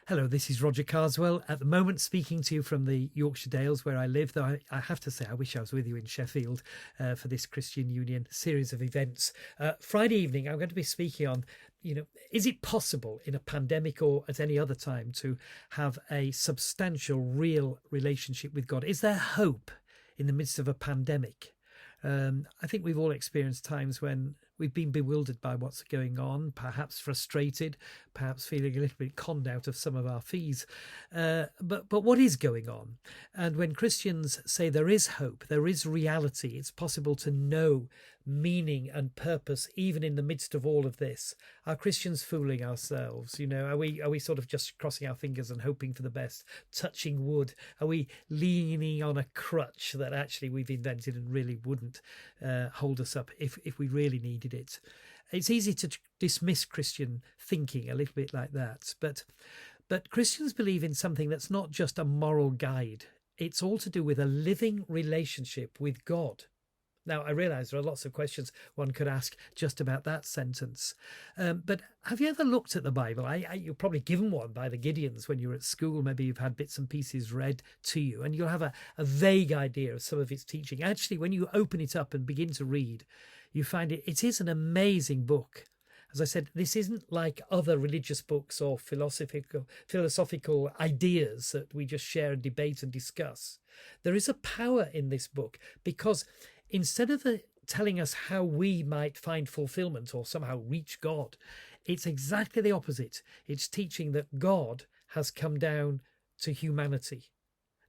Hello, this is Roger Carswell. At the moment, speaking to you from the Yorkshire Dales, where I live. Though I have to say, I wish I was with you in Sheffield for this Christian Union series of events. Friday evening, I'm going to be speaking on, is it possible in a pandemic or at any other time to have a substantial, real relationship with God? Is there hope in the midst of a pandemic? I think we've all experienced times when we've been bewildered by what's going on, perhaps frustrated, perhaps feeling a little bit conned out of some of our fees. But what is going on? And when Christians say there is hope, there is reality, it's possible to know meaning and purpose even in the midst of all of this. Are Christians fooling ourselves? Are we sort of just crossing our fingers and hoping for the best, touching wood? Are we leaning on a crutch that actually we've invented and really wouldn't hold us up if we really needed it? It's easy to dismiss Christian thinking a little bit like that, but Christians believe in something that's not just a moral guide. It's all to do with a living relationship with God. Now, I realise there are lots of questions one could ask just about that sentence. But have you ever looked at the Bible? You're probably given one by the Gideons when you were at school. Maybe you've had bits and pieces read to you, and you'll have a vague idea of some of its teaching. Actually, when you open it up and begin to read, you find it is an amazing book. As I said, this isn't like other religious books or philosophical ideas that we just share and debate and discuss. There is a power in this book because instead of telling us how we might find fulfillment or somehow reach God, it's exactly the opposite. It's teaching that God has come down to humanity.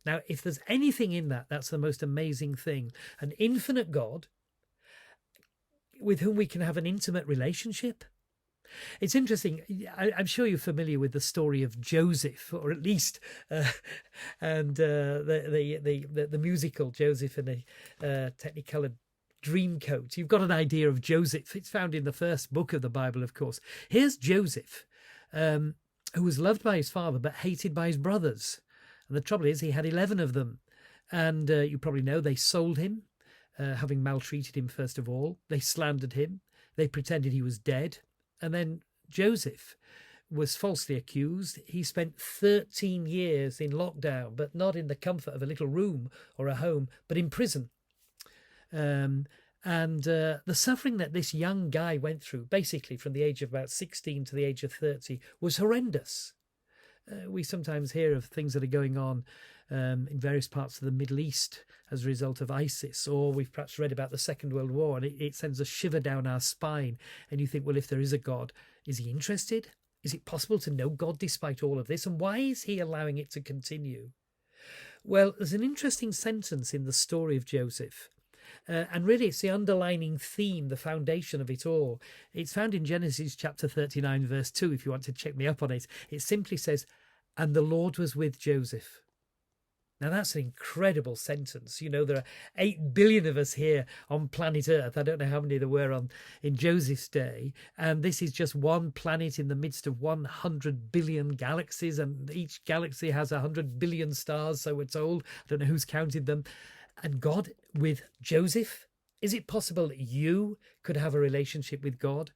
Now, if there's anything in that, that's the most amazing thing. An infinite God with whom we can have an intimate relationship. It's interesting. I'm sure you're familiar with the story of Joseph, or at least, and the musical Joseph in a Technicolor Dreamcoat. You've got an idea of Joseph. It's found in the first book of the Bible, of course. Here's Joseph, who was loved by his father but hated by his brothers. And the trouble is, he had 11 of them, and you probably know they sold him, having maltreated him first of all. They slandered him. They pretended he was dead. And then Joseph was falsely accused. He spent 13 years in lockdown, but not in the comfort of a little room or a home, but in prison. And the suffering that this young guy went through, basically from the age of about 16 to the age of 30, was horrendous. We sometimes hear of things that are going on in various parts of the Middle East as a result of ISIS, or we've perhaps read about the Second World War, and it sends a shiver down our spine. And you think, well, if there is a God, is he interested? Is it possible to know God despite all of this? And why is he allowing it to continue? Well, there's an interesting sentence in the story of Joseph. And really, it's the underlining theme, the foundation of it all. It's found in Genesis chapter 39, verse 2, if you want to check me up on it. It simply says, "And the Lord was with Joseph." Now, that's an incredible sentence. There are 8 billion of us here on planet Earth. I don't know how many there were in Joseph's day. And this is just one planet in the midst of 100 billion galaxies. And each galaxy has 100 billion stars, so we're told. I don't know who's counted them. And God with Joseph? Is it possible that you could have a relationship with God?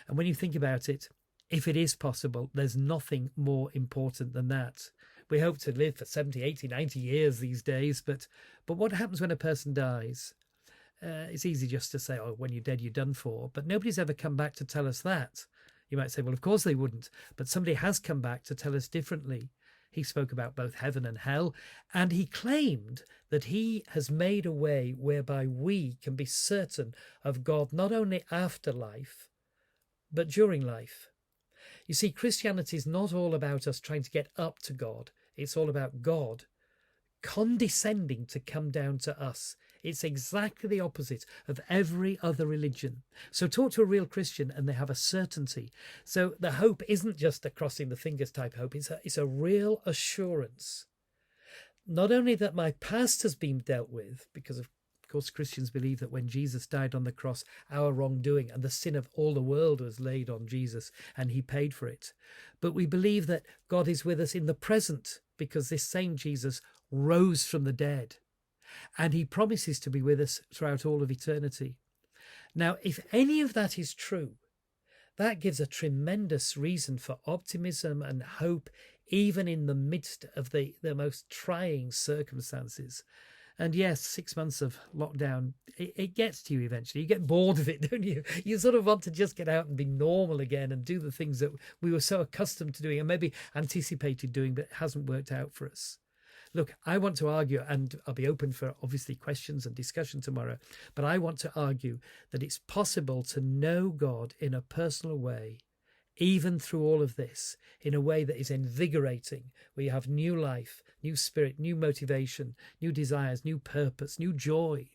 And when you think about it, if it is possible, there's nothing more important than that. We hope to live for 70, 80, 90 years these days, but what happens when a person dies? It's easy just to say, oh, when you're dead, you're done for. But nobody's ever come back to tell us that. You might say, well, of course they wouldn't. But somebody has come back to tell us differently. He spoke about both heaven and hell, and he claimed that he has made a way whereby we can be certain of God not only after life, but during life. You see, Christianity is not all about us trying to get up to God. It's all about God condescending to come down to us. It's exactly the opposite of every other religion. So talk to a real Christian and they have a certainty. So the hope isn't just a crossing the fingers type hope. It's a real assurance. Not only that my past has been dealt with, because of course Christians believe that when Jesus died on the cross, our wrongdoing and the sin of all the world was laid on Jesus and he paid for it. But we believe that God is with us in the present because this same Jesus rose from the dead. And he promises to be with us throughout all of eternity. Now, if any of that is true, that gives a tremendous reason for optimism and hope even in the midst of the most trying circumstances. And yes, 6 months of lockdown, it gets to you eventually. You get bored of it, don't you? You sort of want to just get out and be normal again and do the things that we were so accustomed to doing and maybe anticipated doing, but it hasn't worked out for us. Look, I want to argue, and I'll be open for obviously questions and discussion tomorrow, but I want to argue that it's possible to know God in a personal way, even through all of this, in a way that is invigorating, where you have new life, new spirit, new motivation, new desires, new purpose, new joy.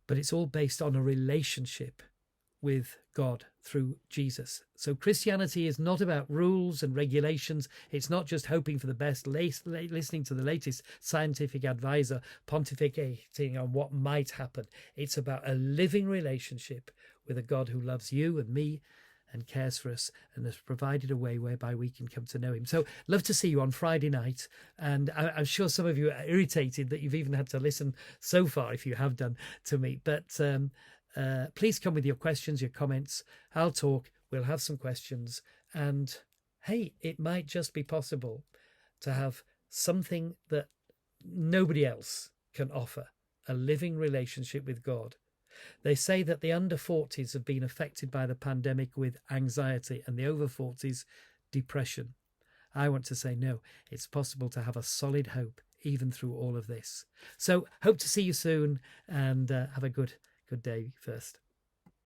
But it's all based on a relationship with God through Jesus. So Christianity is not about rules and regulations. It's not just hoping for the best, listening to the latest scientific advisor pontificating on what might happen. It's about a living relationship with a God who loves you and me and cares for us and has provided a way whereby we can come to know him. So love to see you on Friday night. And I'm sure some of you are irritated that you've even had to listen so far, if you have done, to me. But please come with your questions, your comments. I'll talk. We'll have some questions. And hey, it might just be possible to have something that nobody else can offer, a living relationship with God. They say that the under 40s have been affected by the pandemic with anxiety and the over 40s depression. I want to say no, it's possible to have a solid hope even through all of this. So hope to see you soon and have a good day first.